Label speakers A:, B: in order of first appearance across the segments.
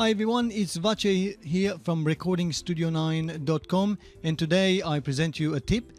A: Hi everyone, it's Vache here from recordingstudio9.com, and today I present you a tip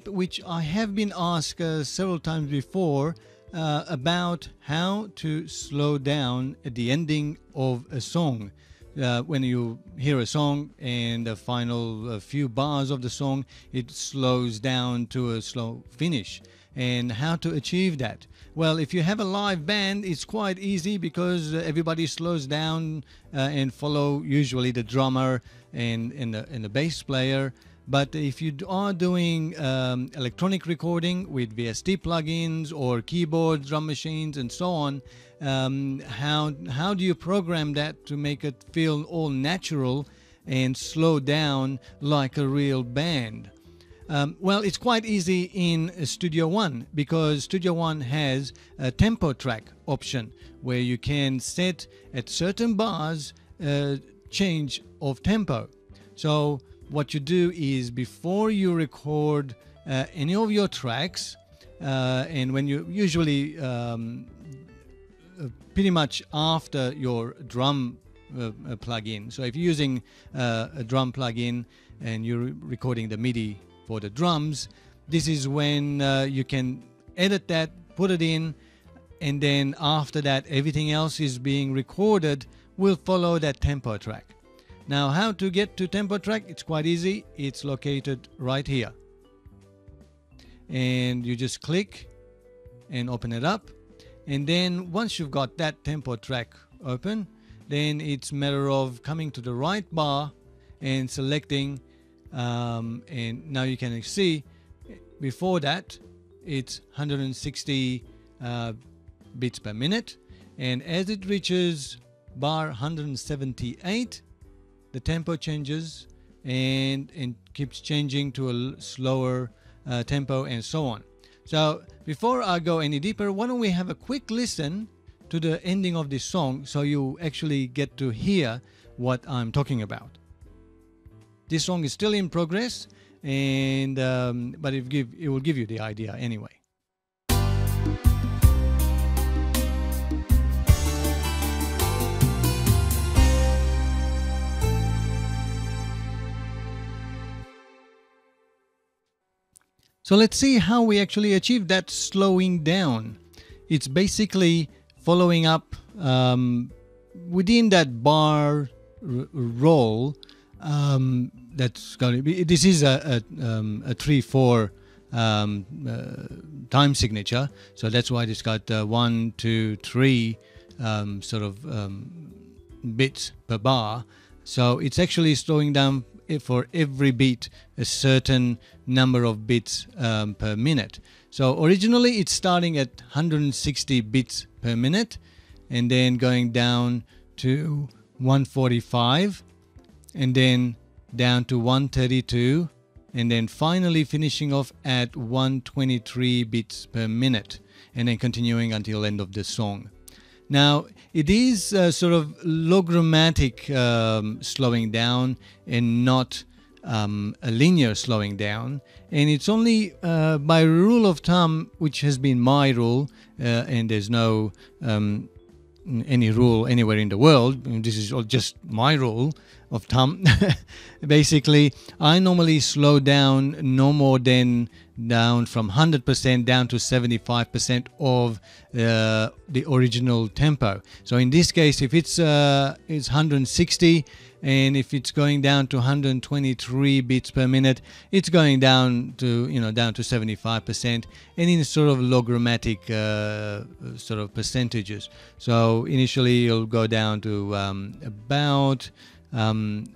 A: which I have been asked several times before about how to slow down at the ending of a song. When you hear a song and the final few bars of the song, it slows down to a slow finish. And how to achieve that? Well, if you have a live band, it's quite easy because everybody slows down and follow usually the drummer and the bass player. But if you are doing electronic recording with VST plugins or keyboards, drum machines, and so on, how do you program that to make it feel all natural and slow down like a real band? Well, it's quite easy in Studio One because Studio One has a tempo track option where you can set at certain bars change of tempo. So what you do is before you record any of your tracks, and when you usually pretty much after your drum plugin. So if you're using a drum plugin and you're recording the MIDI for the drums, this is when you can edit that, put it in, and then after that everything else is being recorded will follow that tempo track. Now, how to get to tempo track? It's quite easy. It's located right here, and you just click and open it up, and then once you've got that tempo track open, then it's a matter of coming to the right bar and selecting, and now you can see before that it's 160 beats per minute, and as it reaches bar 178, the tempo changes and keeps changing to a slower tempo and so on. So before I go any deeper, why don't we have a quick listen to the ending of this song so you actually get to hear what I'm talking about. This song is still in progress, and but it will give you the idea anyway. So let's see how we actually achieve that slowing down. It's basically following up within that bar roll. That's going to be. This is a 3/4 time signature, so that's why it's got 1, 2, 3 sort of bits per bar. So it's actually slowing down for every beat a certain number of bits per minute. So originally it's starting at 160 bits per minute and then going down to 145 and then down to 132 and then finally finishing off at 123 bits per minute and then continuing until end of the song. Now, it is sort of logrammatic slowing down and not a linear slowing down. And it's only by rule of thumb, which has been my rule, and there's no any rule anywhere in the world. This is all just my rule of thumb. Basically, I normally slow down no more than down from 100% down to 75% of the original tempo. So in this case, if it's 160 and if it's going down to 123 beats per minute, it's going down to down to 75%, and in sort of logrammatic sort of percentages. So initially you'll go down to about from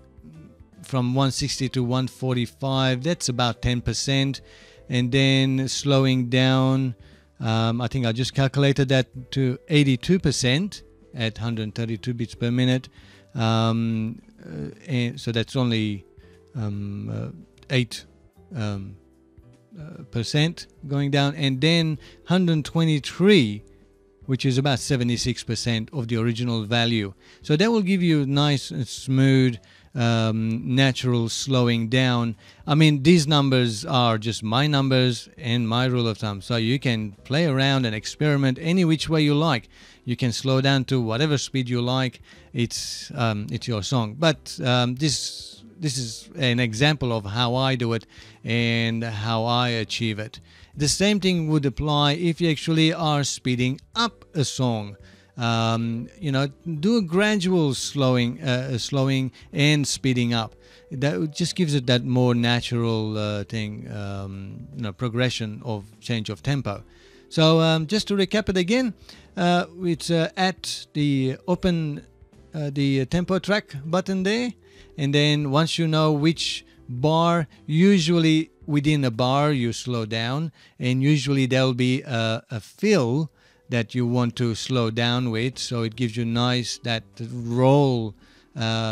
A: 160 to 145. That's about 10%. And then slowing down, I think I just calculated that to 82% at 132 beats per minute. And so that's only 8% going down. And then 123, which is about 76% of the original value. So that will give you nice and smooth natural slowing down. I mean, these numbers are just my numbers and my rule of thumb, so you can play around and experiment any which way you like. You can slow down to whatever speed you like. It's your song. But this is an example of how I do it and how I achieve it. The same thing would apply if you actually are speeding up a song. Do a gradual slowing and speeding up. That just gives it that more natural progression of change of tempo. So just to recap it again, it's at the open the tempo track button there, and then once you know which bar, usually within a bar you slow down, and usually there'll be a fill that you want to slow down with, so it gives you nice that roll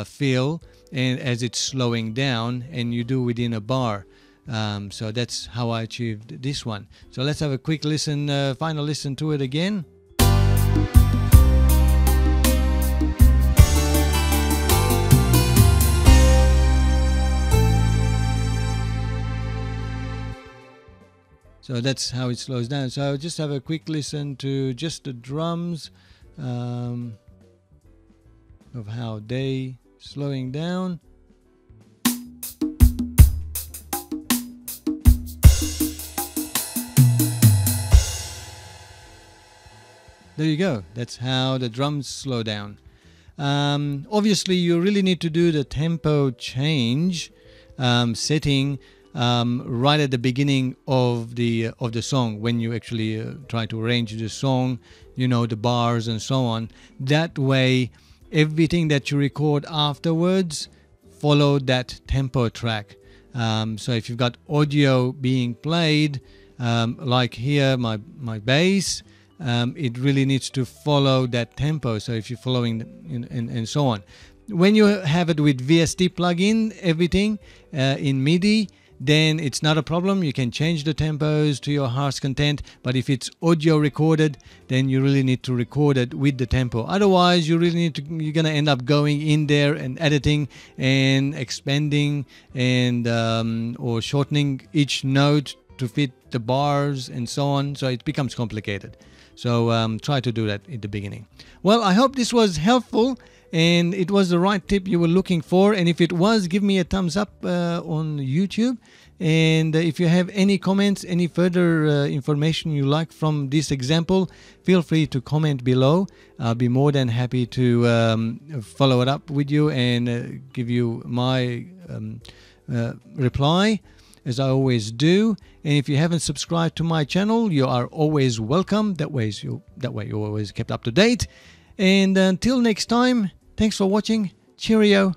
A: feel, and as it's slowing down, and you do within a bar. So that's how I achieved this one. So let's have a quick listen, final listen to it again. So that's how it slows down. So I'll just have a quick listen to just the drums of how they slowing down. There you go. That's how the drums slow down. Obviously, you really need to do the tempo change setting right at the beginning of the song, when you actually try to arrange the song, the bars and so on. That way, everything that you record afterwards follow that tempo track. So if you've got audio being played, like here, my bass, it really needs to follow that tempo. So if you're following and so on. When you have it with VST plugin, everything in MIDI, then it's not a problem. You can change the tempos to your heart's content. But if it's audio recorded, then you really need to record it with the tempo. Otherwise, you're going to end up going in there and editing and expanding and or shortening each note to fit the bars and so on. So it becomes complicated. So try to do that at the beginning. Well, I hope this was helpful and it was the right tip you were looking for. And if it was, give me a thumbs up on YouTube. And if you have any comments, any further information you like from this example, feel free to comment below. I'll be more than happy to follow it up with you and give you my reply, as I always do. And if you haven't subscribed to my channel, you are always welcome. That way you're always kept up to date. And until next time, thanks for watching. Cheerio.